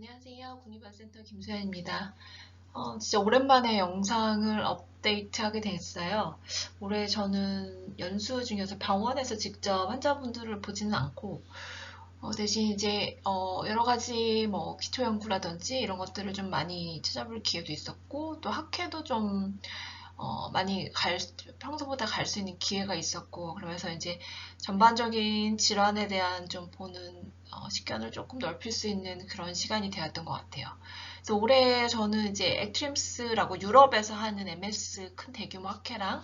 안녕하세요. 국립암센터 김소연입니다. 진짜 오랜만에 영상을 업데이트하게 됐어요. 올해 저는 연수 중에서 병원에서 직접 환자분들을 보지는 않고 대신 이제 여러 가지 뭐 기초 연구라든지 이런 것들을 좀 많이 찾아볼 기회도 있었고 또 학회도 좀 많이 평소보다 갈 수 있는 기회가 있었고, 그러면서 이제 전반적인 질환에 대한 좀 보는 식견을 조금 넓힐 수 있는 그런 시간이 되었던 것 같아요. 그래서 올해 저는 이제 액트림스라고 유럽에서 하는 MS 큰 대규모 학회랑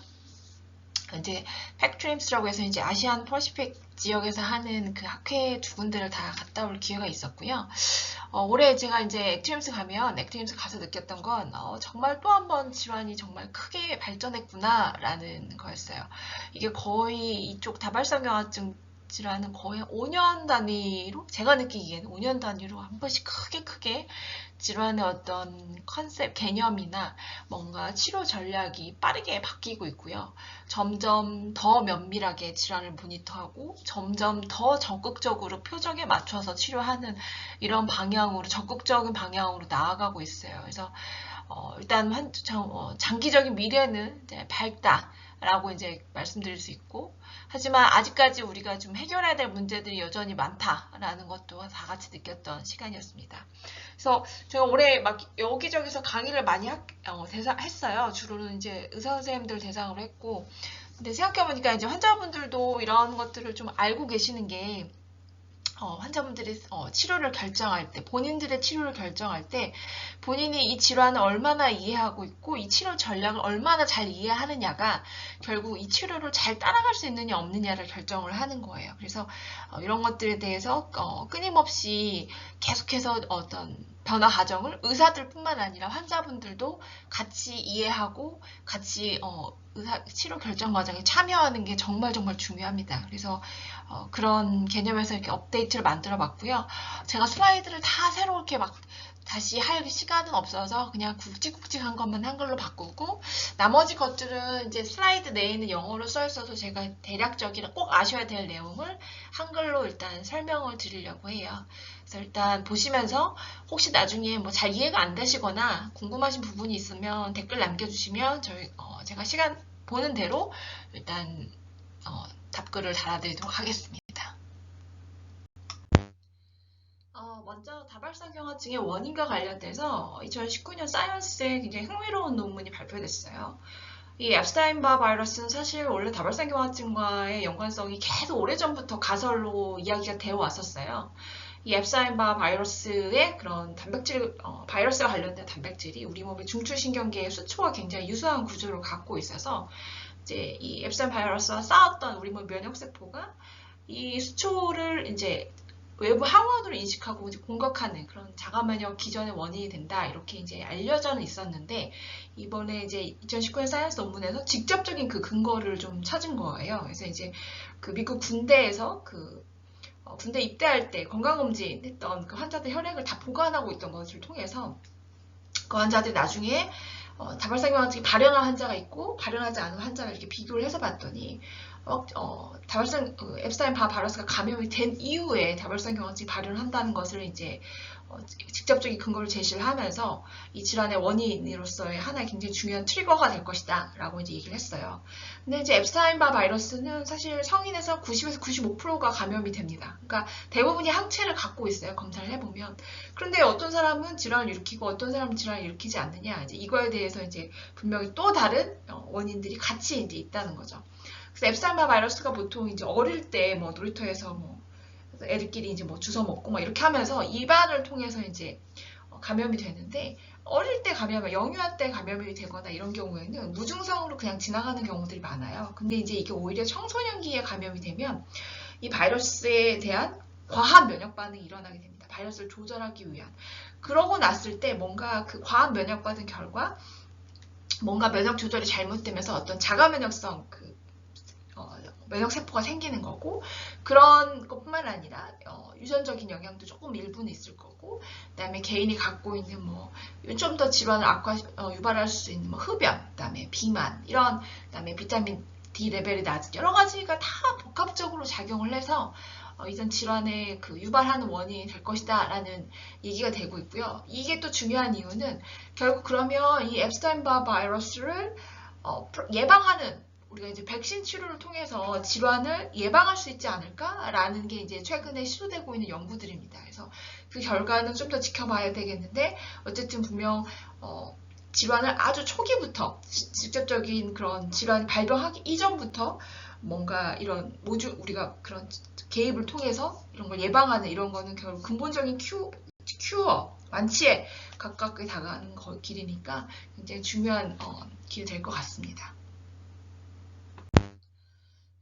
이제 팩트림스라고 해서 이제 아시안 퍼시픽 지역에서 하는 그 학회 두 군데를 다 갔다 올 기회가 있었고요. 올해 제가 이제 액트림스 가서 느꼈던 건 정말 또 한 번 질환이 정말 크게 발전했구나라는 거였어요. 이게 거의 이쪽 다발성경화증 질환은 거의 5년 단위로 제가 느끼기에는 5년 단위로 한 번씩 크게 질환의 어떤 컨셉, 개념이나 뭔가 치료 전략이 빠르게 바뀌고 있고요. 점점 더 면밀하게 질환을 모니터하고 점점 더 적극적으로 표적에 맞춰서 치료하는 이런 방향으로 적극적인 방향으로 나아가고 있어요. 그래서 일단 장기적인 미래는 이제 밝다라고 이제 말씀드릴 수 있고, 하지만 아직까지 우리가 좀 해결해야 될 문제들이 여전히 많다라는 것도 다 같이 느꼈던 시간이었습니다. 그래서 제가 올해 막 여기저기서 강의를 많이 했어요. 주로는 이제 의사 선생님들 대상으로 했고, 근데 생각해보니까 이제 환자분들도 이런 것들을 좀 알고 계시는 게 환자분들이 치료를 결정할 때, 본인들의 치료를 결정할 때 본인이 이 질환을 얼마나 이해하고 있고 이 치료 전략을 얼마나 잘 이해하느냐가 결국 이 치료를 잘 따라갈 수 있느냐 없느냐를 결정을 하는 거예요. 그래서 이런 것들에 대해서 끊임없이 계속해서 어떤 변화 과정을 의사들뿐만 아니라 환자분들도 같이 이해하고 같이 치료 결정 과정에 참여하는 게 정말 중요합니다. 그래서 그런 개념에서 이렇게 업데이트를 만들어 봤고요. 제가 슬라이드를 다 새롭게 막 다시 할 시간은 없어서 그냥 굵직굵직한 것만 한글로 바꾸고, 나머지 것들은 이제 슬라이드 내에는 영어로 써 있어서 제가 대략적인 꼭 아셔야 될 내용을 한글로 일단 설명을 드리려고 해요. 그래서 일단 보시면서 혹시 나중에 뭐 잘 이해가 안 되시거나 궁금하신 부분이 있으면 댓글 남겨주시면 제가 시간 보는 대로 일단 답글을 달아드리도록 하겠습니다. 먼저 다발성경화증의 원인과 관련돼서 2019년 사이언스에 굉장히 흥미로운 논문이 발표됐어요. 이 앱스타인바 바이러스는 사실 원래 다발성경화증과의 연관성이 계속 오래전부터 가설로 이야기가 되어 왔었어요. 이 앱스타인바 바이러스의 그런 단백질, 바이러스와 관련된 단백질이 우리 몸의 중추신경계의 수초와 굉장히 유사한 구조를 갖고 있어서 이제 이 앱스타인 바이러스와 싸웠던 우리 몸 면역세포가 이 수초를 이제 외부 항원으로 인식하고 이제 공격하는 그런 자가면역 기전의 원인이 된다, 이렇게 이제 알려져는 있었는데, 이번에 이제 2019년 사이언스 논문에서 직접적인 그 근거를 좀 찾은 거예요. 그래서 이제 그 미국 군대에서 군대 입대할 때 건강검진 했던 그 환자들 혈액을 다 보관하고 있던 것을 통해서 그 환자들이 나중에 다발성경화증이 발현한 환자가 있고 발현하지 않은 환자를 이렇게 비교를 해서 봤더니 앱스타인 바이러스가 감염이 된 이후에 다발성경화증이 발현한다는 것을 이제 직접적인 근거를 제시를 하면서 이 질환의 원인으로서의 하나의 굉장히 중요한 트리거가 될 것이다 라고 이제 얘기를 했어요. 근데 이제 앱스타인 바이러스는 사실 성인에서 90에서 95%가 감염이 됩니다. 그러니까 대부분이 항체를 갖고 있어요, 검사를 해보면. 그런데 어떤 사람은 질환을 일으키고 어떤 사람은 질환을 일으키지 않느냐, 이제 이거에 대해서 이제 분명히 또 다른 원인들이 같이 이제 있다는 거죠. 그래서 앱스타인 바이러스가 보통 이제 어릴 때 뭐 놀이터에서 뭐 애들끼리 이제 뭐 주워 먹고 막 이렇게 하면서 입안을 통해서 이제 감염이 되는데, 어릴 때 영유아 때 감염이 되거나 이런 경우에는 무증상으로 그냥 지나가는 경우들이 많아요. 근데 이제 이게 오히려 청소년기에 감염이 되면 이 바이러스에 대한 과한 면역 반응이 일어나게 됩니다. 바이러스를 조절하기 위한. 그러고 났을 때 뭔가 그 과한 면역 받은 결과 뭔가 면역 조절이 잘못되면서 어떤 자가 면역성 면역세포가 생기는 거고, 그런 것뿐만 아니라 유전적인 영향도 조금 일부는 있을 거고, 그 다음에 개인이 갖고 있는 뭐 좀 더 질환을 유발할 수 있는 뭐 흡연, 그 다음에 비만, 그 다음에 비타민 D 레벨이 낮은 여러 가지가 다 복합적으로 작용을 해서 이전 질환에 그 유발하는 원인이 될 것이다 라는 얘기가 되고 있고요. 이게 또 중요한 이유는 결국 그러면 이 앱스타인바 바이러스를 예방하는 우리가 이제 백신 치료를 통해서 질환을 예방할 수 있지 않을까라는 게 이제 최근에 시도되고 있는 연구들입니다. 그래서 그 결과는 좀 더 지켜봐야 되겠는데 어쨌든 분명 질환을 아주 초기부터 직접적인 그런 질환이 발병하기 이전부터 뭔가 이런 우리가 그런 개입을 통해서 이런 걸 예방하는 이런 거는 결국 근본적인 큐어, 완치에 가깝게 다가가는 길이니까 굉장히 중요한 길이 될 것 같습니다.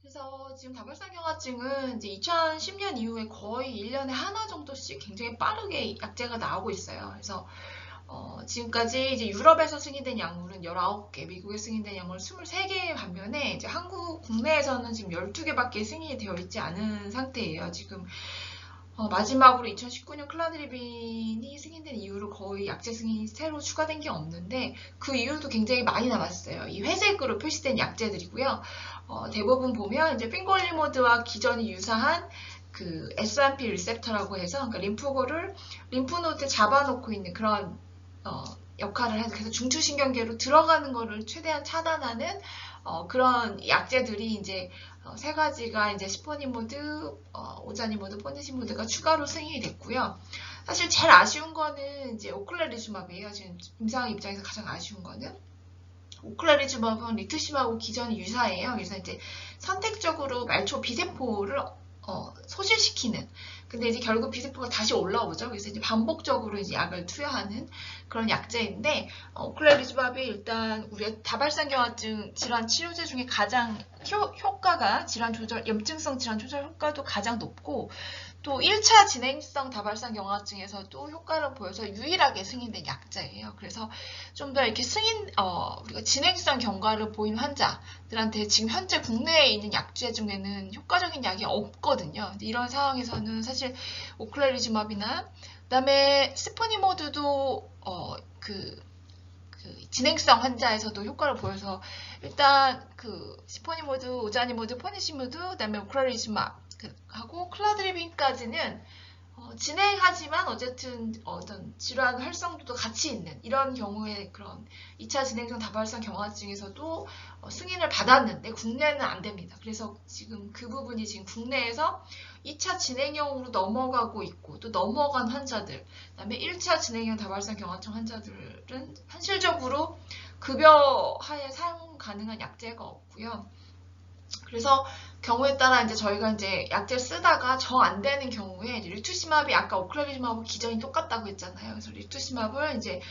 그래서 지금 다발성 경화증은 이제 2010년 이후에 거의 1년에 하나 정도씩 굉장히 빠르게 약제가 나오고 있어요. 그래서 지금까지 이제 유럽에서 승인된 약물은 19개, 미국에 승인된 약물 23개 반면에 이제 국내에서는 지금 12개밖에 승인이 되어 있지 않은 상태예요. 지금 마지막으로 2019년 클라드리빈이 승인된 이후로 거의 약제 승인이 새로 추가된 게 없는데 그 이후도 굉장히 많이 남았어요. 이 회색으로 표시된 약제들이고요. 대부분 보면 이제 핑골리모드와 기전이 유사한 그 S1P 리셉터라고 해서 그러니까 림프노드에 잡아놓고 있는 그런 역할을 해서 그래서 중추신경계로 들어가는 거를 최대한 차단하는 그런 약제들이 이제 세 가지가 이제 시포니모드, 오자니모드, 포니시모드가 추가로 승인이 됐고요. 사실 제일 아쉬운 거는 이제 오클레리주맙이에요. 지금 임상 입장에서 가장 아쉬운 거는 오클레리주맙은 리투시맙하고 기전이 유사해요. 그래서 이제 선택적으로 말초 비세포를 소실시키는. 근데 이제 결국 비세포가 다시 올라오죠. 그래서 이제 반복적으로 이제 약을 투여하는 그런 약제인데, 오클레리주밥이 일단 우리가 다발성 경화증 질환 치료제 중에 가장 효과가 염증성 질환 조절 효과도 가장 높고, 또 1차 진행성 다발성 경화증에서도 효과를 보여서 유일하게 승인된 약제예요. 그래서 좀 더 이렇게 우리가 진행성 경과를 보인 환자들한테 지금 현재 국내에 있는 약제 중에는 효과적인 약이 없거든요. 이런 상황에서는 사실 오클레리즈맙이나 그다음에 스포니모드도 그 진행성 환자에서도 효과를 보여서 일단 그 시포니모드, 오자니모드, 포니시모드, 그다음에 오클레리즈맙 하고 클라드리빈까지는 진행하지만 어쨌든 어떤 질환 활성도도 같이 있는 이런 경우에 그런 2차 진행성 다발성 경화증에서도 승인을 받았는데 국내는 안 됩니다. 그래서 지금 그 부분이 지금 국내에서 2차 진행형으로 넘어가고 있고 또 넘어간 환자들, 그다음에 1차 진행형 다발성 경화증 환자들은 현실적으로 급여하에 사용 가능한 약제가 없고요. 그래서 경우에 따라 이제 저희가 이제 약제를 쓰다가 정 안 되는 경우에 리투시맙이 아까 오클레리즘하고 기전이 똑같다고 했잖아요. 그래서 리투시맙을 이제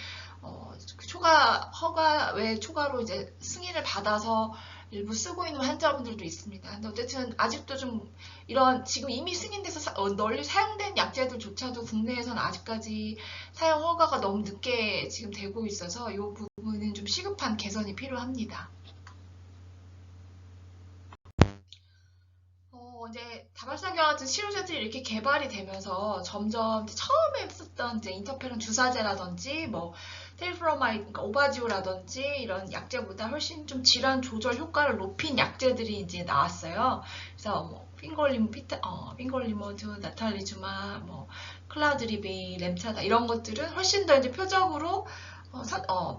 허가 외 초과로 이제 승인을 받아서 일부 쓰고 있는 환자분들도 있습니다. 근데 어쨌든 아직도 좀 이런 지금 이미 승인돼서 널리 사용된 약제들조차도 국내에서는 아직까지 사용 허가가 너무 늦게 지금 되고 있어서 이 부분은 좀 시급한 개선이 필요합니다. 이제 다발성 경화증 치료제들이 이렇게 개발이 되면서 점점 처음에 썼던 이제 인터페론 주사제라든지 뭐 테리프로마이드, 그러니까 오바지오라든지 이런 약제보다 훨씬 좀 질환 조절 효과를 높인 약제들이 이제 나왔어요. 그래서 뭐 핑골리모드, 나탈리주마, 뭐 클라드리비, 램차다 이런 것들은 훨씬 더 이제 표적으로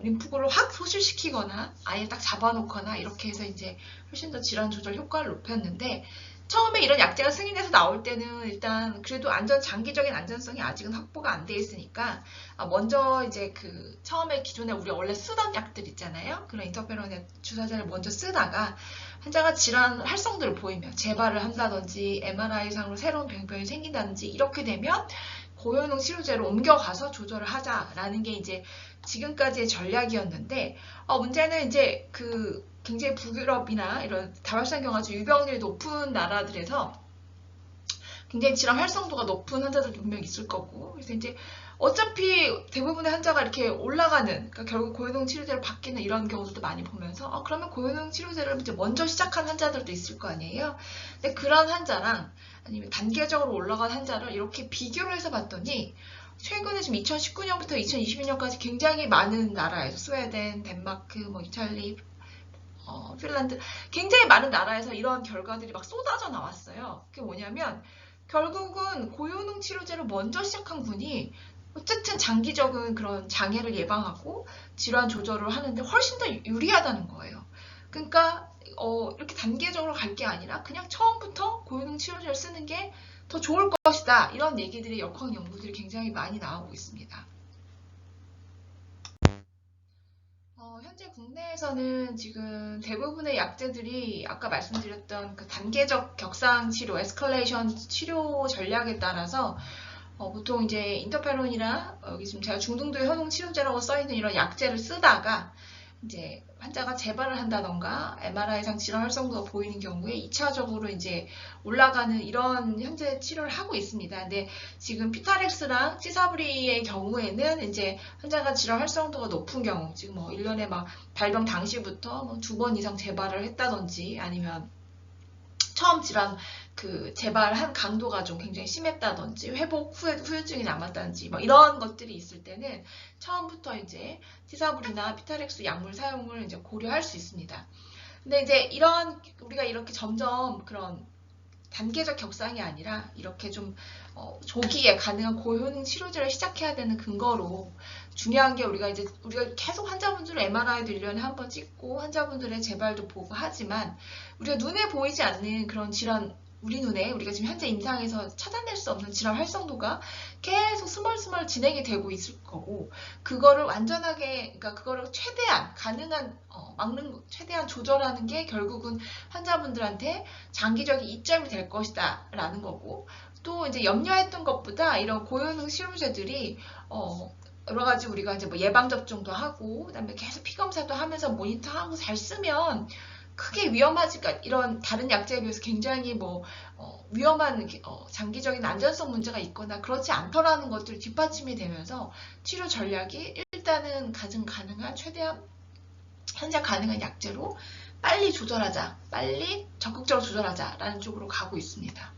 림프구를 확 소실시키거나 아예 딱 잡아놓거나 이렇게 해서 이제 훨씬 더 질환 조절 효과를 높였는데 처음에 이런 약제가 승인돼서 나올 때는 일단 그래도 장기적인 안전성이 아직은 확보가 안 돼 있으니까 먼저 이제 그 처음에 기존에 우리 원래 쓰던 약들 있잖아요. 그런 인터페론의 주사제를 먼저 쓰다가 환자가 질환 활성도를 보이면 재발을 한다든지 MRI상으로 새로운 병변이 생긴다든지 이렇게 되면 고효능 치료제로 옮겨가서 조절을 하자라는 게 이제 지금까지의 전략이었는데 문제는 이제 그 굉장히 북유럽이나 이런 다발성 경화증 유병률이 높은 나라들에서 굉장히 질환 활성도가 높은 환자들도 분명히 있을 거고 그래서 이제 어차피 대부분의 환자가 이렇게 올라가는 그러니까 결국 고효능 치료제를 받기는 이런 경우들도 많이 보면서 그러면 고효능 치료제를 이제 먼저 시작한 환자들도 있을 거 아니에요. 근데 그런 환자랑 아니면 단계적으로 올라간 환자를 이렇게 비교를 해서 봤더니 최근에 지금 2019년부터 2022년까지 굉장히 많은 나라에서 스웨덴, 덴마크, 뭐 이탈리, 핀란드 굉장히 많은 나라에서 이런 결과들이 막 쏟아져 나왔어요. 그게 뭐냐면 결국은 고효능 치료제를 먼저 시작한 분이 어쨌든 장기적인 그런 장애를 예방하고 질환 조절을 하는데 훨씬 더 유리하다는 거예요. 그러니까 이렇게 단계적으로 갈 게 아니라 그냥 처음부터 고효능 치료제를 쓰는 게 더 좋을 것이다. 이런 얘기들이 역학 연구들이 굉장히 많이 나오고 있습니다. 현재 국내에서는 지금 대부분의 약제들이 아까 말씀드렸던 그 단계적 격상 치료, 에스컬레이션 치료 전략에 따라서 보통 이제 인터페론이나 여기 지금 제가 중등도의 효능 치료제라고 써있는 이런 약제를 쓰다가 이제 환자가 재발을 한다던가 MRI상 질환 활성도가 보이는 경우에 2차적으로 이제 올라가는 이런 현재 치료를 하고 있습니다. 근데 지금 피타렉스랑 치사브리의 경우에는 이제 환자가 질환 활성도가 높은 경우, 지금 뭐 1년에 막 발병 당시부터 뭐 2번 이상 재발을 했다든지 아니면 처음 질환 그 재발한 강도가 좀 굉장히 심했다든지 회복 후에 후유증이 남았다든지 뭐 이런 것들이 있을 때는 처음부터 이제 티사불이나 피타렉스 약물 사용을 이제 고려할 수 있습니다. 근데 이제 이런 우리가 이렇게 점점 그런 단계적 격상이 아니라 이렇게 좀 조기에 가능한 고효능 치료제를 시작해야 되는 근거로 중요한 게 우리가 계속 환자분들 MRI도 1년에 한 번 찍고 환자분들의 재발도 보고 하지만 우리가 눈에 보이지 않는 그런 질환 우리 눈에 우리가 지금 현재 임상에서 찾아낼 수 없는 질환 활성도가 계속 스멀스멀 진행이 되고 있을 거고 그거를 완전하게 그러니까 그거를 최대한 가능한 최대한 조절하는 게 결국은 환자분들한테 장기적인 이점이 될 것이다 라는 거고 또 이제 염려했던 것보다 이런 고효능 치료제들이 여러 가지 우리가 이제 뭐 예방 접종도 하고 그다음에 계속 피 검사도 하면서 모니터하고 잘 쓰면 크게 위험하지가 이런 다른 약제에 비해서 굉장히 뭐 위험한 장기적인 안전성 문제가 있거나 그렇지 않더라는 것들이 뒷받침이 되면서 치료 전략이 일단은 가능한 최대한 현재 가능한 약제로 빨리 조절하자, 빨리 적극적으로 조절하자라는 쪽으로 가고 있습니다.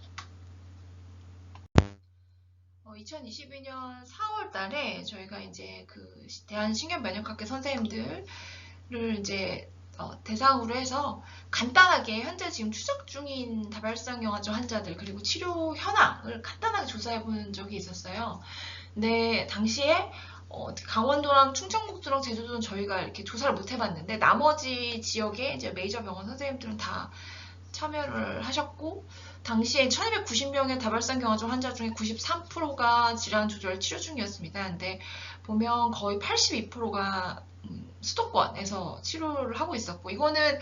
2022년 4월 달에 저희가 이제 그 대한신경면역학회 선생님들을 이제 대상으로 해서 간단하게 현재 지금 추적 중인 다발성 영아증 환자들 그리고 치료 현황을 간단하게 조사해 본 적이 있었어요. 근데 당시에 강원도랑 충청북도랑 제주도는 저희가 이렇게 조사를 못 해봤는데 나머지 지역의 이제 메이저 병원 선생님들은 다 참여를 하셨고 당시에 1290명의 다발성 경화증 환자 중에 93%가 질환 조절 치료 중이었습니다. 근데 보면 거의 82%가 수도권에서 치료를 하고 있었고 이거는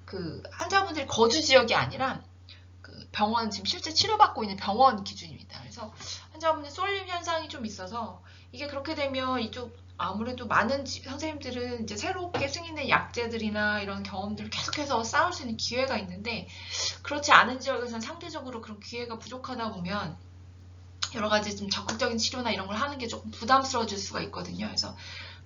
그 환자분들이 거주 지역이 아니라 그 병원 지금 실제 치료받고 있는 병원 기준입니다. 그래서 환자분들 쏠림 현상이 좀 있어서 이게 그렇게 되면 이쪽 아무래도 많은 선생님들은 이제 새롭게 승인된 약제들이나 이런 경험들을 계속해서 쌓을 수 있는 기회가 있는데 그렇지 않은 지역에서는 상대적으로 그런 기회가 부족하다 보면 여러 가지 좀 적극적인 치료나 이런 걸 하는 게 조금 부담스러워질 수가 있거든요. 그래서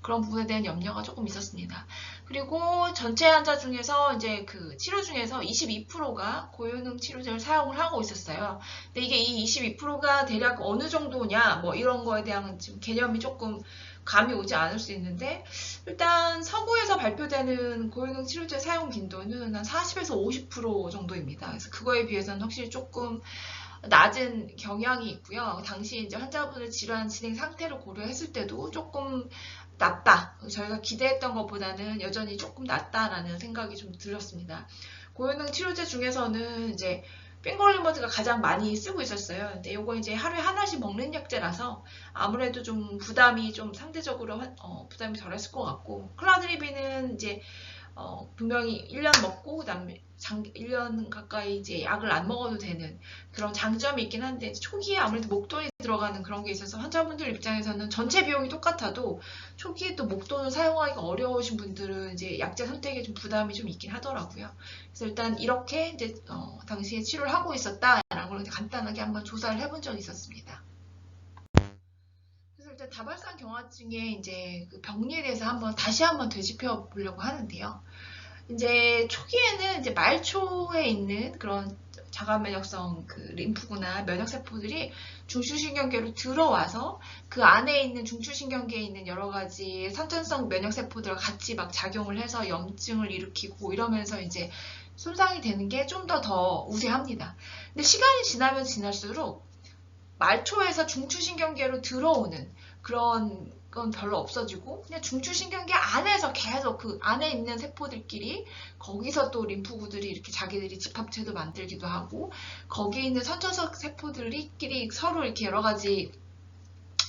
그런 부분에 대한 염려가 조금 있었습니다. 그리고 전체 환자 중에서 이제 그 치료 중에서 22%가 고효능 치료제를 사용을 하고 있었어요. 근데 이게 이 22%가 대략 어느 정도냐 뭐 이런 거에 대한 지금 개념이 조금 감이 오지 않을 수 있는데 일단 서구에서 발표되는 고효능 치료제 사용 빈도는 한 40에서 50% 정도입니다. 그래서 그거에 비해서는 확실히 조금 낮은 경향이 있고요. 당시 이제 환자분의 질환 진행 상태를 고려했을 때도 조금 낮다. 저희가 기대했던 것보다는 여전히 조금 낮다라는 생각이 좀 들었습니다. 고효능 치료제 중에서는 이제 핑거릴머드가 가장 많이 쓰고 있었어요. 근데 이거 이제 하루에 하나씩 먹는 약제라서 아무래도 좀 부담이 좀 상대적으로 부담이 덜했을 것 같고 클라드리비는 이제 분명히 1년 먹고 그다음에 1년 가까이 이제 약을 안 먹어도 되는 그런 장점이 있긴 한데 초기에 아무래도 목돈이 들어가는 그런 게 있어서 환자분들 입장에서는 전체 비용이 똑같아도 초기에 또 목돈을 사용하기가 어려우신 분들은 이제 약제 선택에 좀 부담이 좀 있긴 하더라고요. 그래서 일단 이렇게 이제 당시에 치료를 하고 있었다라는 걸 간단하게 한번 조사를 해본 적이 있었습니다. 그래서 일단 다발성 경화증의 이제 그 병리에 대해서 다시 한번 되짚어 보려고 하는데요. 이제 초기에는 이제 말초에 있는 그런 자가면역성 그 림프구나 면역세포들이 중추신경계로 들어와서 그 안에 있는 중추신경계에 있는 여러 가지 선천성 면역세포들과 같이 막 작용을 해서 염증을 일으키고 이러면서 이제 손상이 되는 게 좀 더 우세합니다. 근데 시간이 지나면 지날수록 말초에서 중추신경계로 들어오는 그런 건 별로 없어지고 그냥 중추신경계 안에서 계속 그 안에 있는 세포들끼리 거기서 또 림프구들이 이렇게 자기들이 집합체도 만들기도 하고 거기에 있는 선천성 세포들끼리 서로 이렇게 여러 가지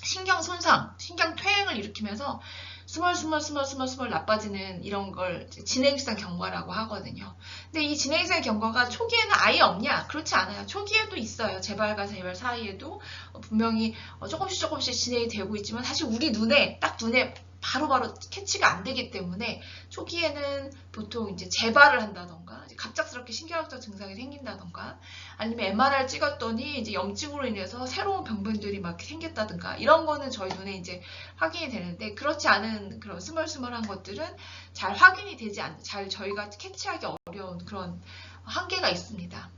신경 손상, 신경 퇴행을 일으키면서 스멀스멀 나빠지는 이런 걸 진행성 경과라고 하거든요. 근데 이 진행성 경과가 초기에는 아예 없냐? 그렇지 않아요. 초기에도 있어요. 재발과 재발 사이에도 분명히 조금씩 진행이 되고 있지만 사실 우리 딱 눈에 바로바로 캐치가 안 되기 때문에 초기에는 보통 이제 재발을 한다던가 갑작스럽게 신경학적 증상이 생긴다던가 아니면 MRI를 찍었더니 이제 염증으로 인해서 새로운 병변들이 막 생겼다든가 이런 거는 저희 눈에 이제 확인이 되는데 그렇지 않은 그런 스멀스멀한 것들은 잘 확인이 되지 않는 잘 저희가 캐치하기 어려운 그런 한계가 있습니다.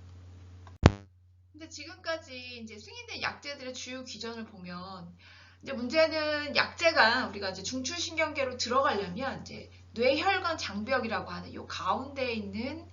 근데 지금까지 이제 승인된 약제들의 주요 기전을 보면 이제 문제는 약제가 우리가 이제 중추신경계로 들어가려면 이제 뇌혈관 장벽이라고 하는 요 가운데에 있는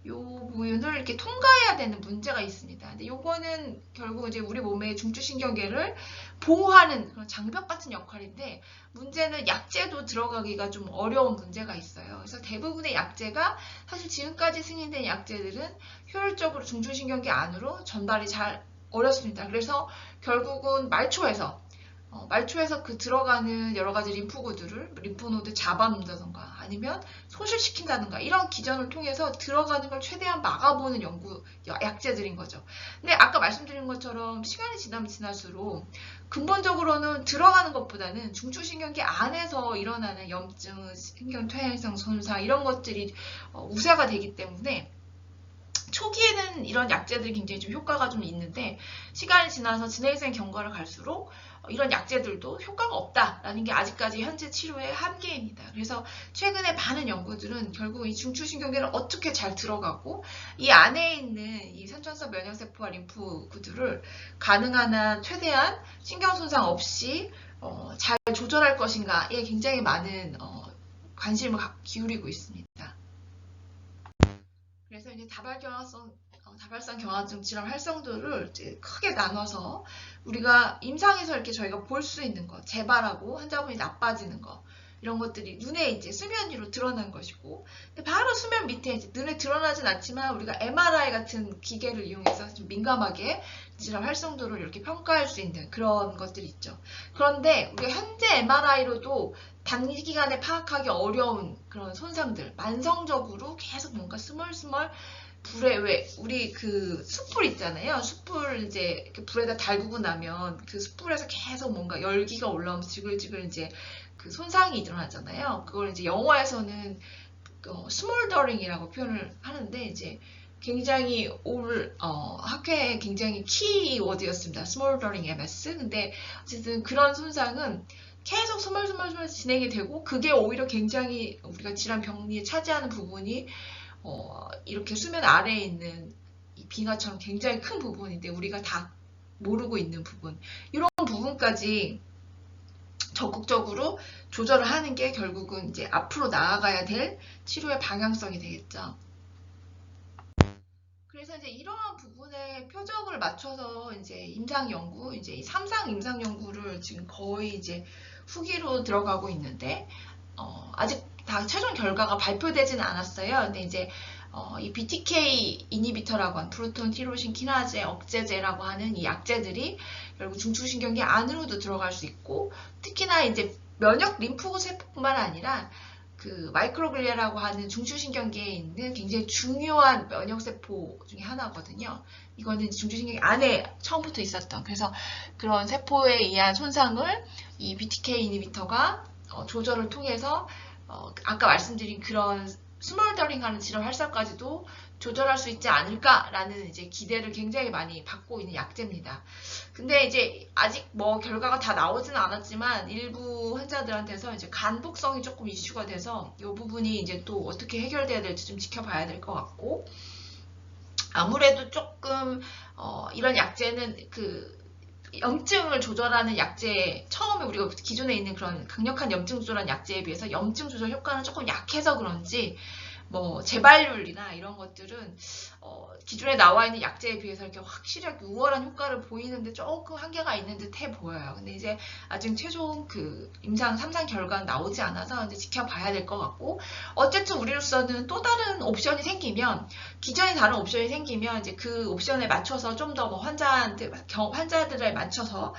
요 부분을 이렇게 통과해야 되는 문제가 있습니다. 근데 요거는 결국 이제 우리 몸의 중추신경계를 보호하는 그런 장벽 같은 역할인데 문제는 약제도 들어가기가 좀 어려운 문제가 있어요. 그래서 대부분의 약제가 사실 지금까지 승인된 약제들은 효율적으로 중추신경계 안으로 전달이 잘 어렵습니다. 그래서 결국은 말초에서 그 들어가는 여러 가지 림프구들을 림프노드 잡아놓는다던가 아니면 소실시킨다던가 이런 기전을 통해서 들어가는 걸 최대한 막아보는 약제들인 거죠. 근데 아까 말씀드린 것처럼 시간이 지나면 지날수록 근본적으로는 들어가는 것보다는 중추신경계 안에서 일어나는 염증, 신경퇴행성 손상 이런 것들이 우세가 되기 때문에 초기에는 이런 약제들이 굉장히 좀 효과가 좀 있는데 시간이 지나서 진행성 경과를 갈수록 이런 약제들도 효과가 없다라는 게 아직까지 현재 치료의 한계입니다. 그래서 최근에 많은 연구들은 결국 이 중추신경계를 어떻게 잘 들어가고 이 안에 있는 이 선천성 면역세포와 림프구들을 가능한 한 최대한 신경손상 없이 잘 조절할 것인가에 굉장히 많은 관심을 기울이고 있습니다. 그래서 이제 다발성 경화증 질환 활성도를 이제 크게 나눠서 우리가 임상에서 이렇게 저희가 볼 수 있는 것, 재발하고 환자분이 나빠지는 것 이런 것들이 눈에 이제 수면 위로 드러난 것이고 바로 수면 밑에 이제 눈에 드러나진 않지만 우리가 MRI 같은 기계를 이용해서 좀 민감하게 질환 활성도를 이렇게 평가할 수 있는 그런 것들이 있죠. 그런데 우리가 현재 MRI로도 단기간에 파악하기 어려운 그런 손상들, 만성적으로 계속 뭔가 스멀스멀 불에 왜 우리 그 숯불 있잖아요. 숯불 이제 이렇게 불에다 달구고 나면 그 숯불에서 계속 뭔가 열기가 올라오면서 지글지글 이제 그 손상이 일어나잖아요. 그걸 이제 영어에서는 스몰더링이라고 표현을 하는데 이제 굉장히 학회에 굉장히 키워드였습니다. 스몰더링 MS. 근데 어쨌든 그런 손상은 계속 스멀스멀 진행이 되고 그게 오히려 굉장히 우리가 질환 병리에 차지하는 부분이 이렇게 수면 아래에 있는 이 빙하처럼 굉장히 큰 부분인데 우리가 다 모르고 있는 부분 이런 부분까지 적극적으로 조절을 하는 게 결국은 이제 앞으로 나아가야 될 치료의 방향성이 되겠죠. 그래서 이제 이러한 부분에 표적을 맞춰서 이제 임상 연구, 이제 이 3상 임상 연구를 지금 거의 이제 후기로 들어가고 있는데 아직 다 최종 결과가 발표되지는 않았어요. 근데 이제 이 BTK 이니비터라고 하는 프로톤 티로신 키나제 억제제라고 하는 이 약제들이 결국 중추신경계 안으로도 들어갈 수 있고 특히나 이제 면역 림프구 세포뿐만 아니라 그 마이크로글리아라고 하는 중추신경계에 있는 굉장히 중요한 면역세포 중에 하나거든요. 이거는 중추신경계 안에 처음부터 있었던 그래서 그런 세포에 의한 손상을 이 BTK 이니비터가 조절을 통해서 아까 말씀드린 그런 스몰더링하는 질환 활성까지도 조절할 수 있지 않을까라는 이제 기대를 굉장히 많이 받고 있는 약제입니다. 근데 이제 아직 뭐 결과가 다 나오지는 않았지만 일부 환자들한테서 이제 간복성이 조금 이슈가 돼서 이 부분이 이제 또 어떻게 해결돼야 될지 좀 지켜봐야 될 것 같고 아무래도 조금 이런 약제는 그 염증을 조절하는 약제 처음에 우리가 기존에 있는 그런 강력한 염증 조절하는 약제에 비해서 염증 조절 효과는 조금 약해서 그런지 뭐 재발률이나 이런 것들은 기존에 나와 있는 약제에 비해서 이렇게 확실하게 우월한 효과를 보이는데 조금 한계가 있는 듯 해 보여요. 근데 이제 아직 최종 그 임상 3상 결과는 나오지 않아서 이제 지켜봐야 될 것 같고, 어쨌든 우리로서는 또 다른 옵션이 생기면, 기존에 다른 옵션이 생기면 이제 그 옵션에 맞춰서 좀 더 뭐 환자들에 맞춰서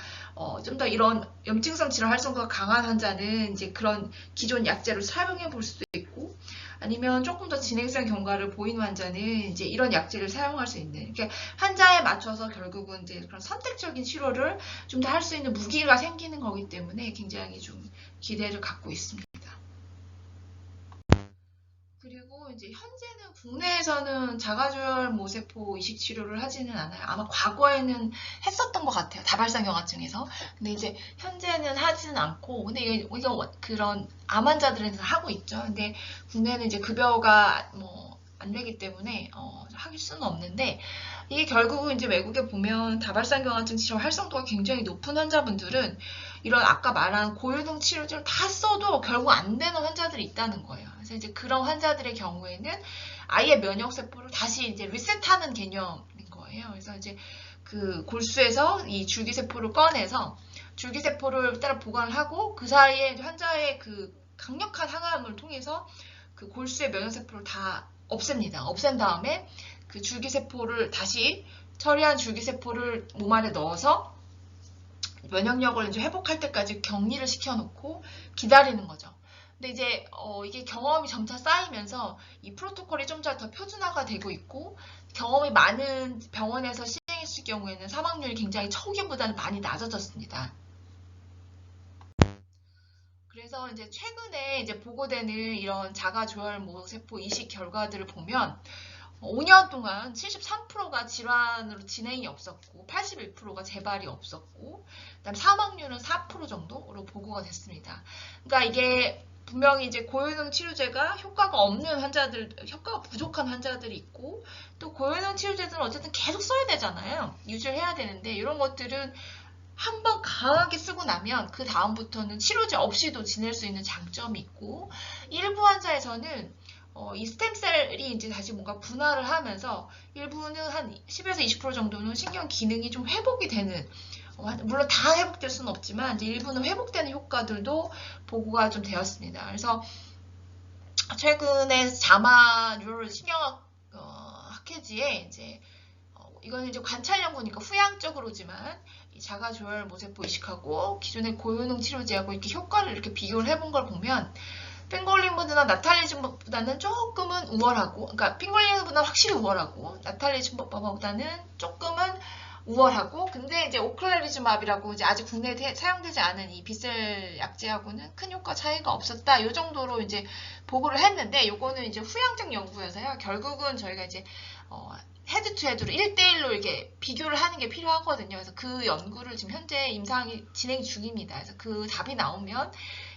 좀 더 이런 염증성 질환 활성도가 강한 환자는 이제 그런 기존 약제를 사용해 볼 수도 있고, 아니면 조금 더 진행성 경과를 보이는 환자는 이제 이런 약제를 사용할 수 있는, 이렇게 환자에 맞춰서 결국은 이제 그런 선택적인 치료를 좀 더 할 수 있는 무기가 생기는 거기 때문에 굉장히 좀 기대를 갖고 있습니다. 그리고 이제 현재는 국내에서는 자가조혈 모세포 이식 치료를 하지는 않아요. 아마 과거에는 했었던 것 같아요. 다발성경화증에서. 근데 이제 현재는 하지는 않고, 근데 이거 그런 암 환자들한테서 하고 있죠. 근데 국내는 이제 급여가 뭐 안 되기 때문에 할 수는 없는데, 이게 결국은 이제 외국에 보면 다발성경화증 치료 활성도가 굉장히 높은 환자분들은 이런 아까 말한 고효능 치료제를 다 써도 결국 안 되는 환자들이 있다는 거예요. 그래서 이제 그런 환자들의 경우에는 아예 면역세포를 다시 이제 리셋하는 개념인 거예요. 그래서 이제 그 골수에서 이 줄기세포를 꺼내서 줄기세포를 따라 보관을 하고, 그 사이에 환자의 그 강력한 항암을 통해서 그 골수의 면역세포를 다 없앱니다. 없앤 다음에 그 줄기세포를 다시 처리한 줄기세포를 몸 안에 넣어서 면역력을 이제 회복할 때까지 격리를 시켜놓고 기다리는 거죠. 근데 이제 이게 경험이 점차 쌓이면서 이 프로토콜이 좀 더 표준화가 되고 있고, 경험이 많은 병원에서 시행했을 경우에는 사망률이 굉장히 초기보다는 많이 낮아졌습니다. 그래서 이제 최근에 이제 보고되는 이런 자가조혈 모세포 이식 결과들을 보면 5년 동안 73%가 질환으로 진행이 없었고 81%가 재발이 없었고, 그다음 사망률은 4% 정도로 보고가 됐습니다. 그러니까 이게 분명히 이제 고효능 치료제가 효과가 없는 환자들, 효과가 부족한 환자들이 있고, 또 고효능 치료제들은 어쨌든 계속 써야 되잖아요. 유지를 해야 되는데, 이런 것들은 한번 강하게 쓰고 나면 그 다음부터는 치료제 없이도 지낼 수 있는 장점이 있고, 일부 환자에서는 이 스템셀이 이제 다시 뭔가 분할을 하면서 일부는 한 10에서 20% 정도는 신경 기능이 좀 회복이 되는, 물론 다 회복될 수는 없지만 이제 일부는 회복되는 효과들도 보고가 좀 되었습니다. 그래서 최근에 자마 뉴럴 신경학 학회지에 이제 이거는 이제 관찰 연구니까 후향적으로지만 이 자가조혈 모세포 이식하고 기존의 고효능 치료제하고 이렇게 효과를 이렇게 비교를 해본 걸 보면, 핑골린보드나 나탈리즘보다는 조금은 우월하고, 그러니까 핑골린보다는 확실히 우월하고 나탈리즘보다는 조금은 우월하고, 근데 이제 오클라리즈맙이라고 이제 아직 국내에 사용되지 않은 이 B셀 약제하고는 큰 효과 차이가 없었다. 이 정도로 이제 보고를 했는데, 요거는 이제 후향적 연구여서요. 결국은 저희가 이제 헤드 투 헤드로 1대1로 이렇게 비교를 하는 게 필요하거든요. 그래서 그 연구를 지금 현재 임상이 진행 중입니다. 그래서 그 답이 나오면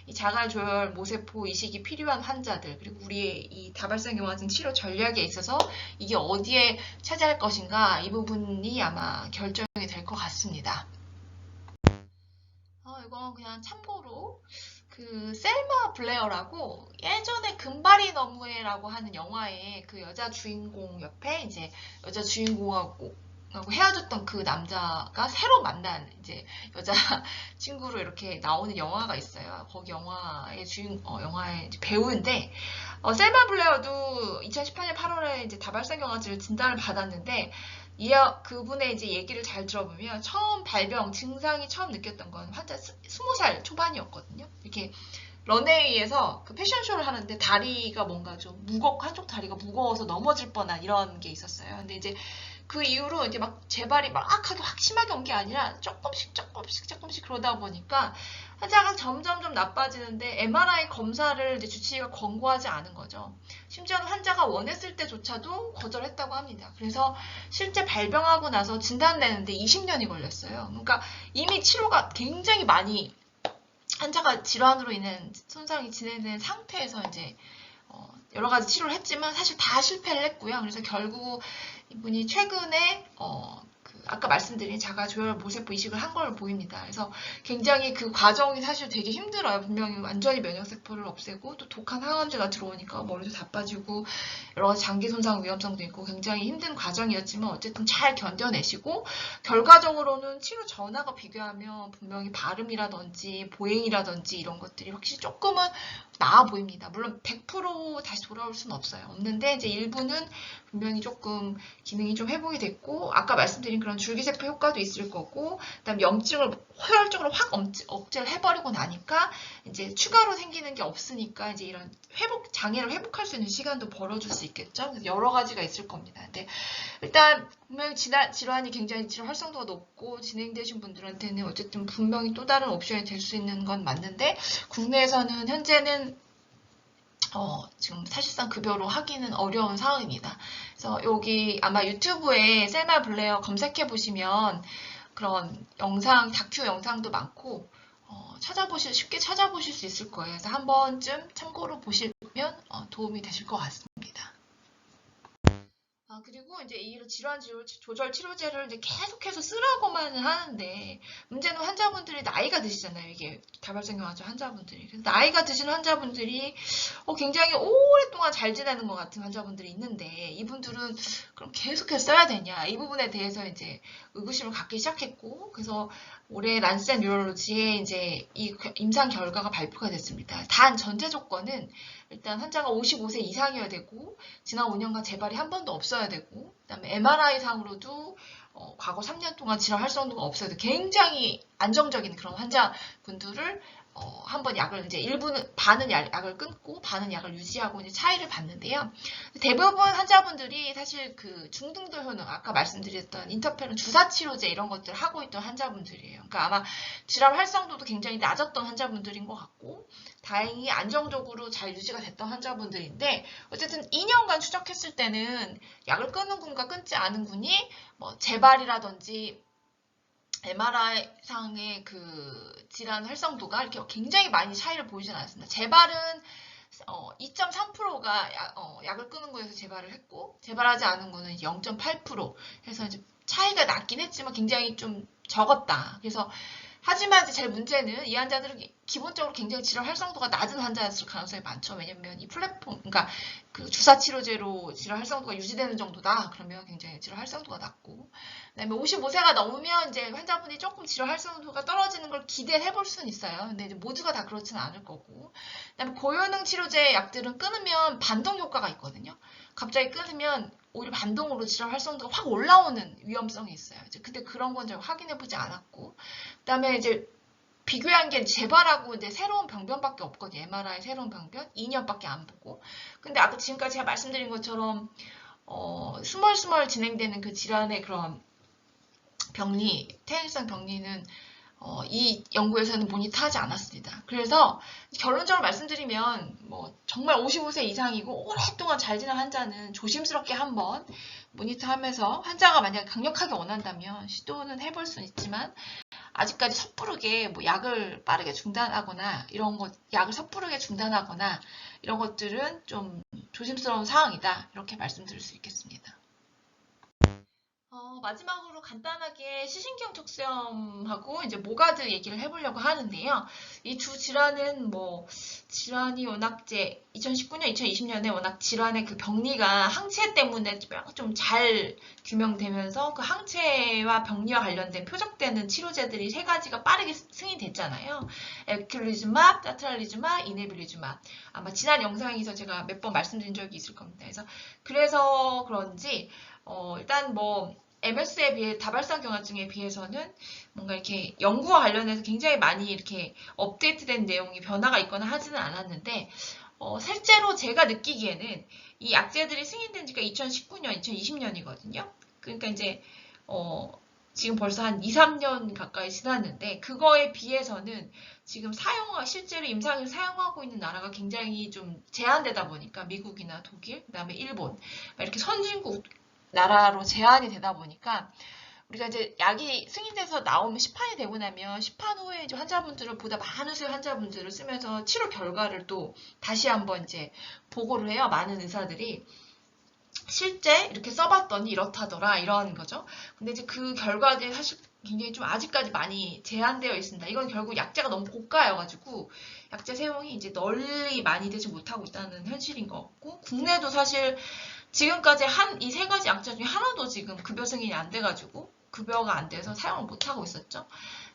이 자가조혈 모세포 이식이 필요한 환자들, 그리고 우리의 이 다발성 경화증 치료 전략에 있어서 이게 어디에 차지할 것인가, 이 부분이 아마 결정이 될 것 같습니다. 이건 그냥 참고로 그 셀마 블레어라고 예전에 금발이 너무해라고 하는 영화에 그 여자 주인공 옆에 이제 여자 주인공하고 헤어졌던 그 남자가 새로 만난 이제 여자 친구로 이렇게 나오는 영화가 있어요. 거기 영화의 배우인데, 셀마 블레어도 2018년 8월에 이제 다발성 경화증을 진단을 받았는데, 그분의 이제 얘기를 잘 들어보면 처음 발병 증상이 처음 느꼈던 건 환자 20살 초반이었거든요. 이렇게 런웨이에서 그 패션쇼를 하는데 다리가 뭔가 좀 한쪽 다리가 무거워서 넘어질 뻔한 이런 게 있었어요. 근데 이제 그 이후로 이제 막 재발이 막 확심하게 온 게 아니라 조금씩 그러다 보니까 환자가 점점 좀 나빠지는데 MRI 검사를 이제 주치의가 권고하지 않은 거죠. 심지어는 환자가 원했을 때조차도 거절했다고 합니다. 그래서 실제 발병하고 나서 진단되는데 20년이 걸렸어요. 그러니까 이미 치료가 굉장히 많이, 환자가 질환으로 인한 손상이 진행된 상태에서 이제 여러 가지 치료를 했지만 사실 다 실패를 했고요. 그래서 결국 이분이 최근에 그 아까 말씀드린 자가조혈 모세포 이식을 한 걸 보입니다. 그래서 굉장히 그 과정이 사실 되게 힘들어요. 분명히 완전히 면역세포를 없애고 또 독한 항암제가 들어오니까 머리도 다 빠지고 여러 가지 장기 손상 위험성도 있고 굉장히 힘든 과정이었지만 어쨌든 잘 견뎌내시고 결과적으로는 치료 전하고 비교하면 분명히 발음이라든지 보행이라든지 이런 것들이 확실히 조금은 나아 보입니다. 물론 100% 다시 돌아올 수는 없어요. 없는데 이제 일부는 분명히 조금 기능이 좀 회복이 됐고 아까 말씀드린 그런 줄기세포 효과도 있을 거고 그다음 염증을 효율적으로 확 억제를 해버리고 나니까 이제 추가로 생기는 게 없으니까 이제 이런 장애를 회복할 수 있는 시간도 벌어줄 수 있겠죠. 그래서 여러 가지가 있을 겁니다. 근데 일단 분명히 질환이 굉장히 질환 활성도가 높고 진행되신 분들한테는 어쨌든 분명히 또 다른 옵션이 될 수 있는 건 맞는데 국내에서는 현재는 지금 사실상 급여로 하기는 어려운 상황입니다. 그래서 여기 아마 유튜브에 셀마 블레어 검색해 보시면 그런 영상, 다큐 영상도 많고 쉽게 찾아보실 수 있을 거예요. 그래서 한 번쯤 참고로 보시면 도움이 되실 것 같습니다. 그리고 이제 이 질환 조절 치료제를 이제 계속해서 쓰라고만 하는데 문제는 환자분들이 나이가 드시잖아요. 이게 다발성 경화증 환자분들이. 그래서 나이가 드신 환자분들이 굉장히 오랫동안 잘 지내는 것 같은 환자분들이 있는데 이분들은 그럼 계속해서 써야 되냐? 이 부분에 대해서 이제 의구심을 갖기 시작했고 그래서 올해 란셋 뉴럴로지에 이제 이 임상 결과가 발표가 됐습니다. 단 전제 조건은 일단 환자가 55세 이상이어야 되고 지난 5년간 재발이 한 번도 없어야 되고 그다음에 MRI 상으로도 과거 3년 동안 질환 활성도가 없어야 되고 굉장히 안정적인 그런 환자분들을 한번 약을 이제 일부는 반은 약을 끊고 반은 약을 유지하고 이제 차이를 봤는데요. 대부분 환자분들이 사실 그 중등도 효능 아까 말씀드렸던 인터페론 주사 치료제 이런 것들 하고 있던 환자분들이에요. 그러니까 아마 질환 활성도도 굉장히 낮았던 환자분들인 것 같고 다행히 안정적으로 잘 유지가 됐던 환자분들인데 어쨌든 2년간 추적했을 때는 약을 끊는 군과 끊지 않은 군이 뭐 재발이라든지 MRI상의 그 질환 활성도가 이렇게 굉장히 많이 차이를 보이진 않았습니다. 재발은 2.3%가 약을 끊은 거에서 재발을 했고 재발하지 않은 거는 0.8% 해서 이제 차이가 났긴 했지만 굉장히 좀 적었다. 그래서 하지만 이제 제일 문제는 이 환자들은 기본적으로 굉장히 질환 활성도가 낮은 환자였을 가능성이 많죠. 왜냐면 이 플랫폼, 그러니까 그 주사 치료제로 질환 활성도가 유지되는 정도다. 그러면 굉장히 질환 활성도가 낮고, 그다음에 55세가 넘으면 이제 환자분이 조금 질환 활성도가 떨어지는 걸 기대해 볼 수는 있어요. 근데 이제 모두가 다 그렇지는 않을 거고, 그다음에 고효능 치료제 약들은 끊으면 반동 효과가 있거든요. 갑자기 끊으면 오히려 반동으로 질환 활성도가 확 올라오는 위험성이 있어요. 이제 근데 그런 건 제가 확인해 보지 않았고, 그다음에 이제 비교한 게 재발하고 이제 새로운 병변밖에 없거든요. MRI 새로운 병변 2년밖에 안 보고. 근데 아까 지금까지 제가 말씀드린 것처럼 스멀스멀 진행되는 그 질환의 그런 병리, 퇴행성 병리는 이 연구에서는 모니터하지 않았습니다. 그래서 결론적으로 말씀드리면 뭐 정말 55세 이상이고 오랫동안 잘 지낸 환자는 조심스럽게 한번 모니터하면서 환자가 만약에 강력하게 원한다면 시도는 해볼 수는 있지만 아직까지 섣부르게 뭐 약을 빠르게 중단하거나 이런 것, 약을 섣부르게 중단하거나 이런 것들은 좀 조심스러운 상황이다. 이렇게 말씀드릴 수 있겠습니다. 마지막으로 간단하게 시신경 척수염하고 이제 모가드 얘기를 해보려고 하는데요. 이 두 질환은 뭐 질환이 워낙 2019년, 2020년에 워낙 질환의 그 병리가 항체 때문에 좀 잘 규명되면서 그 항체와 병리와 관련된 표적되는 치료제들이 세 가지가 빠르게 승인됐잖아요. 에큐리즈맙, 사트랄리즈맙, 이네빌리즈맙. 아마 지난 영상에서 제가 몇 번 말씀드린 적이 있을 겁니다. 그래서 그런지 일단 뭐 MS에 비해 다발성 경화증에 비해서는 뭔가 이렇게 연구와 관련해서 굉장히 많이 이렇게 업데이트된 내용이 변화가 있거나 하지는 않았는데 실제로 제가 느끼기에는 이 약제들이 승인된 지가 2019년, 2020년이거든요. 그러니까 이제 지금 벌써 한 2, 3년 가까이 지났는데 그거에 비해서는 지금 실제로 임상을 사용하고 있는 나라가 굉장히 좀 제한되다 보니까 미국이나 독일, 그다음에 일본 이렇게 선진국 나라로 제한이 되다 보니까 우리가 이제 약이 승인돼서 나오면 시판이 되고 나면 시판 후에 이제 환자분들을 보다 많은 수의 환자분들을 쓰면서 치료 결과를 또 다시 한번 이제 보고를 해요. 많은 의사들이. 실제 이렇게 써봤더니 이렇다더라 이런 거죠. 근데 이제 그 결과들이 사실 굉장히 좀 아직까지 많이 제한되어 있습니다. 이건 결국 약제가 너무 고가여가지고 약제 사용이 이제 널리 많이 되지 못하고 있다는 현실인 것 같고, 국내도 사실 지금까지 이 세 가지 약제 중에 하나도 지금 급여 승인이 안 돼가지고 급여가 안 돼서 사용을 못하고 있었죠.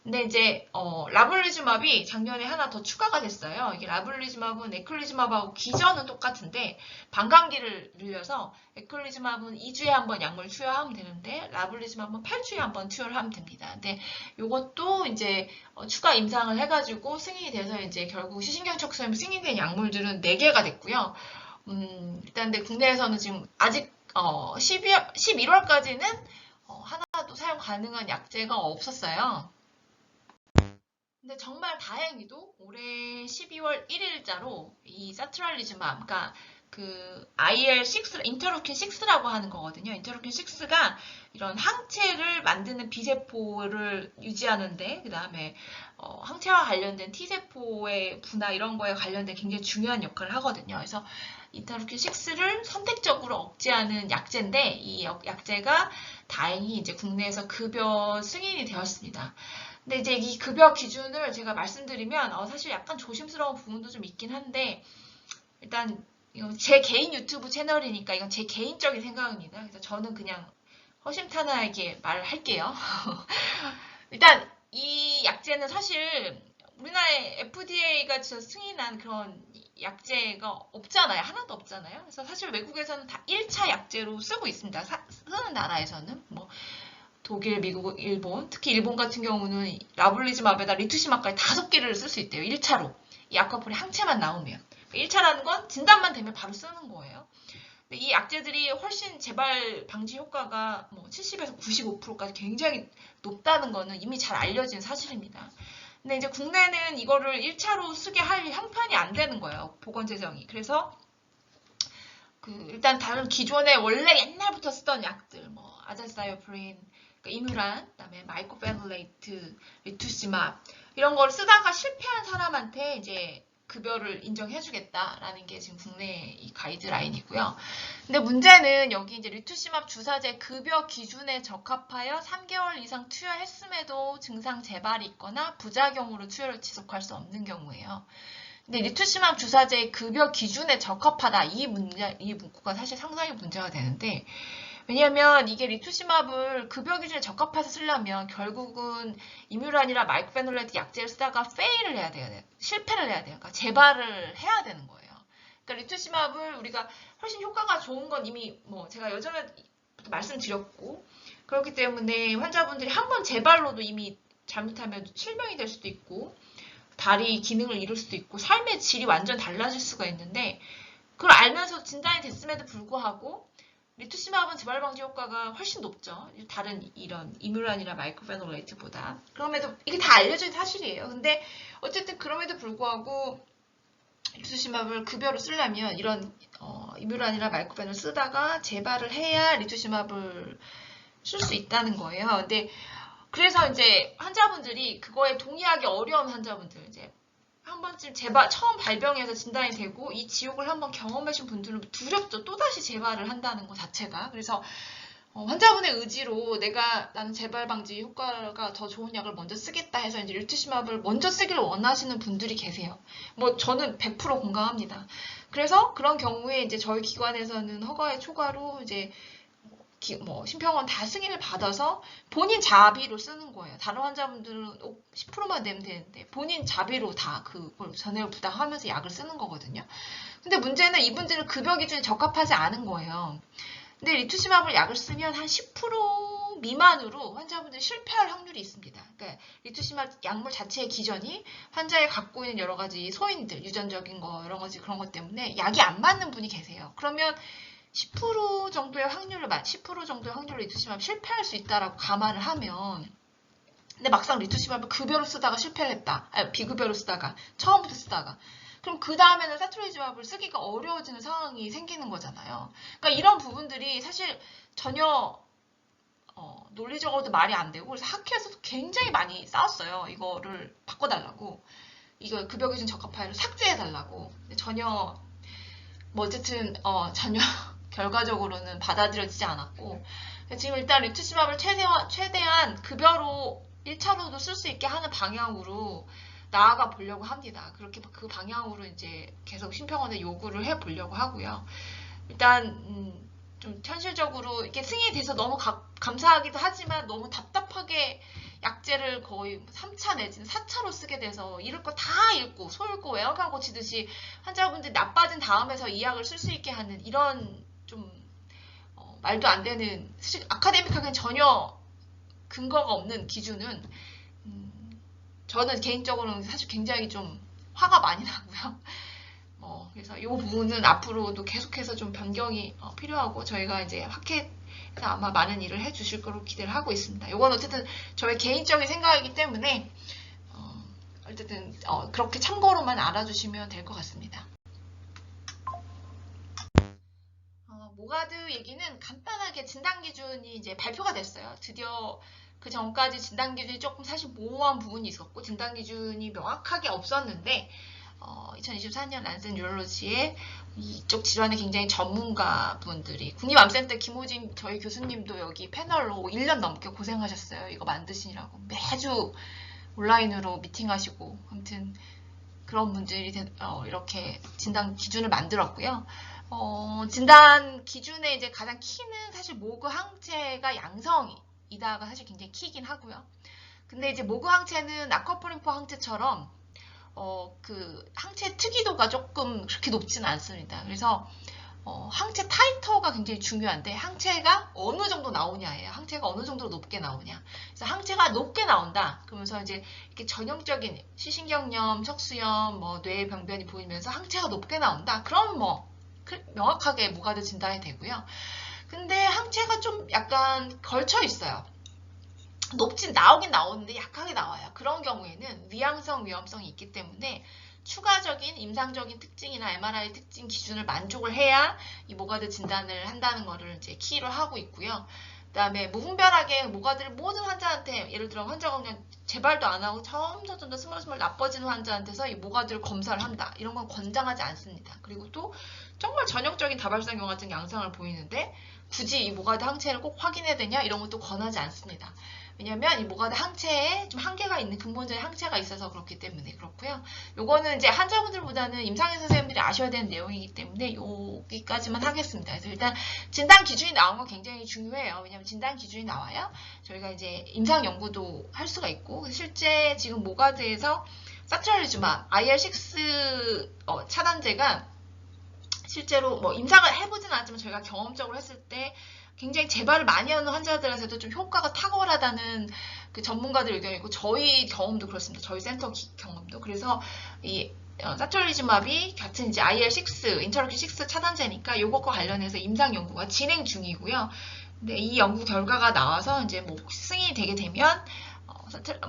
근데 이제 라블리즈맙이 작년에 하나 더 추가가 됐어요. 이게 라블리즈맙은 에클리즈맙하고 기전은 똑같은데 반감기를 늘려서 에클리즈맙은 2주에 한 번 약물 투여하면 되는데 라블리즈맙은 8주에 한 번 투여를 하면 됩니다. 근데 이것도 이제 추가 임상을 해가지고 승인이 돼서 이제 결국 시신경척수염 승인된 약물들은 4개가 됐고요. 일단 근데 국내에서는 지금 아직 11월까지는 하나도 사용 가능한 약제가 없었어요. 근데 정말 다행히도 올해 12월 1일자로 이 사트랄리즈맘, 그러니까 그 IL6, 인터루킨 6라고 하는 거거든요. 인터루킨 6가 이런 항체를 만드는 B세포를 유지하는데, 그 다음에 항체와 관련된 T세포의 분화 이런 거에 관련된 굉장히 중요한 역할을 하거든요. 그래서 인터루킨 6를 선택적으로 억제하는 약제인데, 이 약제가 다행히 이제 국내에서 급여 승인이 되었습니다. 근데 이제 이 급여 기준을 제가 말씀드리면 사실 약간 조심스러운 부분도 좀 있긴 한데, 일단 이건 제 개인 유튜브 채널이니까 이건 제 개인적인 생각입니다. 그래서 저는 그냥 허심탄회하게 말할게요. 일단 이 약제는 사실 우리나라에 FDA가 승인한 그런 약제가 없잖아요. 하나도 없잖아요. 그래서 사실 외국에서는 다 1차 약제로 쓰고 있습니다. 쓰는 나라에서는 뭐 독일, 미국, 일본, 특히 일본 같은 경우는 라블리즈맙에다 리투시맙까지 5개를 쓸 수 있대요. 1차로. 이 아쿠아폴이 항체만 나오면. 1차라는 건 진단만 되면 바로 쓰는 거예요. 근데 이 약제들이 훨씬 재발 방지 효과가 뭐 70에서 95%까지 굉장히 높다는 거는 이미 잘 알려진 사실입니다. 근데 이제 국내는 이거를 1차로 쓰게 할 형편이 안 되는 거예요. 보건재정이. 그래서 일단 다른 기존에 원래 옛날부터 쓰던 약들, 뭐 아자사이오프린, 이뮤란, 그다음에 마이코페놀레이트, 리투시맙 이런 걸 쓰다가 실패한 사람한테 이제 급여를 인정해주겠다라는 게 지금 국내 이 가이드라인이고요. 근데 문제는 여기 이제 리투시맙 주사제 급여 기준에 적합하여 3개월 이상 투여했음에도 증상 재발이 있거나 부작용으로 투여를 지속할 수 없는 경우예요. 근데 리투시맙 주사제의 급여 기준에 적합하다 이 문구가 사실 상당히 문제가 되는데, 왜냐하면 이게 리투시맙을 급여 기준에 적합해서 쓰려면 결국은 이뮤란이나 마이코페놀레이트 약제를 쓰다가 페일을 해야 돼요. 실패를 해야 돼요. 그러니까 재발을 해야 되는 거예요. 그러니까 리투시맙을 우리가 훨씬 효과가 좋은 건 이미 뭐 제가 예전에부터 말씀드렸고, 그렇기 때문에 환자분들이 한 번 재발로도 이미 잘못하면 실명이 될 수도 있고 다리 기능을 잃을 수도 있고 삶의 질이 완전 달라질 수가 있는데, 그걸 알면서 진단이 됐음에도 불구하고 리투시맙은 재발 방지 효과가 훨씬 높죠. 다른 이런 이뮤란이나 마이코페놀레이트보다. 그럼에도 이게 다 알려진 사실이에요. 근데 어쨌든 그럼에도 불구하고 리투시맙을 급여로 쓰려면 이런 이뮤란이나 마이코페놀 쓰다가 재발을 해야 리투시맙을 쓸 수 있다는 거예요. 근데 그래서 이제 환자분들이 그거에 동의하기 어려운 환자분들, 이제 한 번쯤 처음 발병해서 진단이 되고 이 지옥을 한번 경험하신 분들은 두렵죠. 또다시 재발을 한다는 것 자체가. 그래서 환자분의 의지로 나는 재발 방지 효과가 더 좋은 약을 먼저 쓰겠다 해서 이제 리투시맙을 먼저 쓰기를 원하시는 분들이 계세요. 뭐 저는 100% 공감합니다. 그래서 그런 경우에 이제 저희 기관에서는 허가의 초과로 이제 심평원 다 승인을 받아서 본인 자비로 쓰는 거예요. 다른 환자분들은 10%만 내면 되는데 본인 자비로 다 그걸 전액을 부담하면서 약을 쓰는 거거든요. 근데 문제는 이분들은 급여 기준에 적합하지 않은 거예요. 근데 리투시맙을 약을 쓰면 한 10% 미만으로 환자분들이 실패할 확률이 있습니다. 그러니까 리투시맙 약물 자체의 기전이 환자의 갖고 있는 여러 가지 소인들, 유전적인 거, 여러 가지 그런 것 때문에 약이 안 맞는 분이 계세요. 그러면 10% 정도의 확률로 리투시맙 실패할 수 있다라고 감안을 하면, 근데 막상 리투시맙을 급여로 쓰다가 실패를 했다. 비급여로 쓰다가, 처음부터 쓰다가. 그럼 그 다음에는 사투리지맙을 쓰기가 어려워지는 상황이 생기는 거잖아요. 그러니까 이런 부분들이 사실 전혀 논리적으로도 말이 안 되고, 그래서 학회에서도 굉장히 많이 싸웠어요. 이거를 바꿔달라고. 이거 급여 기준 적합하여를 삭제해달라고. 전혀 어쨌든 전혀 결과적으로는 받아들여지지 않았고, 지금 일단 리투시맘을 최대한 급여로 1차로도 쓸 수 있게 하는 방향으로 나아가 보려고 합니다. 그렇게 그 방향으로 이제 계속 심평원에 요구를 해 보려고 하고요. 일단 좀 현실적으로 이게 승인이 돼서 너무 감사하기도 하지만 너무 답답하게 약제를 거의 3차 내지는 4차로 쓰게 돼서 읽을 거 다 읽고 소 읽고 외양간 고치듯이 환자분들이 나빠진 다음에서 이 약을 쓸 수 있게 하는 이런 좀 말도 안 되는 사실 아카데믹하게는 전혀 근거가 없는 기준은 저는 개인적으로는 사실 굉장히 좀 화가 많이 나고요. 그래서 이 부분은 앞으로도 계속해서 좀 변경이 필요하고 저희가 이제 학회에서 아마 많은 일을 해주실 거로 기대를 하고 있습니다. 이건 어쨌든 저의 개인적인 생각이기 때문에 어쨌든 그렇게 참고로만 알아주시면 될 것 같습니다. 모가드 얘기는 간단하게 진단 기준이 이제 발표가 됐어요. 드디어 그 전까지 진단 기준이 조금 사실 모호한 부분이 있었고 진단 기준이 명확하게 없었는데 2024년 란센 뉴럴로지에 이쪽 질환의 굉장히 전문가 분들이 국립암센터 김호진 저희 교수님도 여기 패널로 1년 넘게 고생하셨어요. 이거 만드시느라고 매주 온라인으로 미팅하시고 아무튼 그런 분들이 이렇게 진단 기준을 만들었고요. 진단 기준의 이제 가장 키는 사실 모그 항체가 양성이다가 사실 굉장히 키긴 하고요. 근데 이제 모그 항체는 아쿠아포린포 항체처럼 그 항체 특이도가 조금 그렇게 높지는 않습니다. 그래서 항체 타이터가 굉장히 중요한데 항체가 어느 정도 나오냐예요. 항체가 어느 정도로 높게 나오냐. 그래서 항체가 높게 나온다. 그러면서 이제 이렇게 전형적인 시신경염, 척수염, 뇌 병변이 보이면서 항체가 높게 나온다. 그럼 명확하게 모가드 진단이 되고요. 근데 항체가 좀 약간 걸쳐 있어요. 나오긴 나오는데 약하게 나와요. 그런 경우에는 위양성, 위험성이 있기 때문에 추가적인 임상적인 특징이나 MRI 특징 기준을 만족을 해야 이 모가드 진단을 한다는 거를 이제 키로 하고 있고요. 그 다음에 무분별하게 모가드를 모든 환자한테 예를 들어 환자가 그냥 재발도 안 하고 점점 더 스멀스멀 나빠지는 환자한테서 이 모가드를 검사를 한다. 이런 건 권장하지 않습니다. 그리고 또 정말 전형적인 다발성 경화증 양상을 보이는데 굳이 이 모가드 항체를 꼭 확인해야 되냐 이런 것도 권하지 않습니다. 왜냐면 이 모가드 항체에 좀 한계가 있는 근본적인 항체가 있어서 그렇기 때문에 그렇고요. 요거는 이제 환자분들보다는 임상의 선생님들이 아셔야 되는 내용이기 때문에 여기까지만 하겠습니다. 그래서 일단 진단 기준이 나온 건 굉장히 중요해요. 왜냐면 진단 기준이 나와야 저희가 이제 임상 연구도 할 수가 있고 실제 지금 모가드에서 사트랄리즈마 IL6 차단제가 실제로 임상을 해보진 않았지만 저희가 경험적으로 했을 때 굉장히 재발을 많이 하는 환자들한테도 좀 효과가 탁월하다는 그 전문가들 의견이고 저희 경험도 그렇습니다. 저희 센터 경험도. 그래서 이 사트랄리즈마비 같은 이제 IL6, 인터로킨6 차단제니까 이것과 관련해서 임상 연구가 진행 중이고요. 근데 이 연구 결과가 나와서 이제 승인이 되게 되면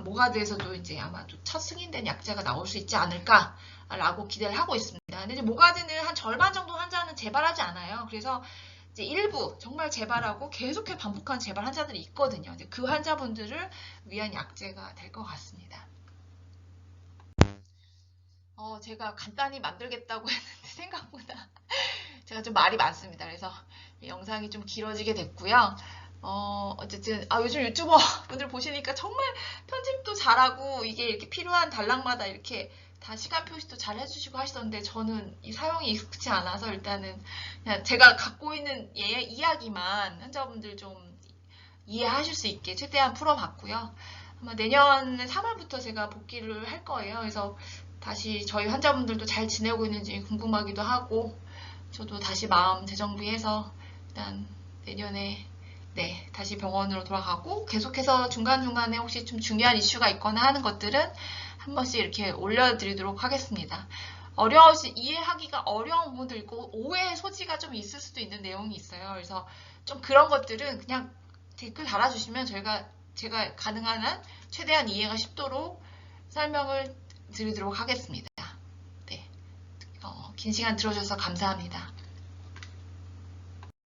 모가드에서도 이제 아마도 첫 승인된 약제가 나올 수 있지 않을까라고 기대를 하고 있습니다. 근데 이제 모가드는 한 절반 정도 환자는 재발하지 않아요. 그래서 이제 일부 정말 재발하고 계속해서 반복하는 재발 환자들이 있거든요. 이제 그 환자분들을 위한 약제가 될 것 같습니다. 제가 간단히 만들겠다고 했는데 생각보다 제가 좀 말이 많습니다. 그래서 영상이 좀 길어지게 됐고요. 어쨌든 요즘 유튜버 분들 보시니까 정말 편집도 잘하고 이게 이렇게 필요한 단락마다 이렇게 다 시간 표시도 잘 해주시고 하시던데 저는 이 사용이 익숙치 않아서 일단은 그냥 제가 갖고 있는 이야기만 환자분들 좀 이해하실 수 있게 최대한 풀어봤고요. 아마 내년 3월부터 제가 복귀를 할 거예요. 그래서 다시 저희 환자분들도 잘 지내고 있는지 궁금하기도 하고 저도 다시 마음 재정비해서 일단 내년에 다시 병원으로 돌아가고 계속해서 중간중간에 혹시 좀 중요한 이슈가 있거나 하는 것들은 한 번씩 이렇게 올려드리도록 하겠습니다. 이해하기가 어려운 부분도 있고 오해의 소지가 좀 있을 수도 있는 내용이 있어요. 그래서 좀 그런 것들은 그냥 댓글 달아주시면 제가 가능한 한 최대한 이해가 쉽도록 설명을 드리도록 하겠습니다. 긴 시간 들어주셔서 감사합니다.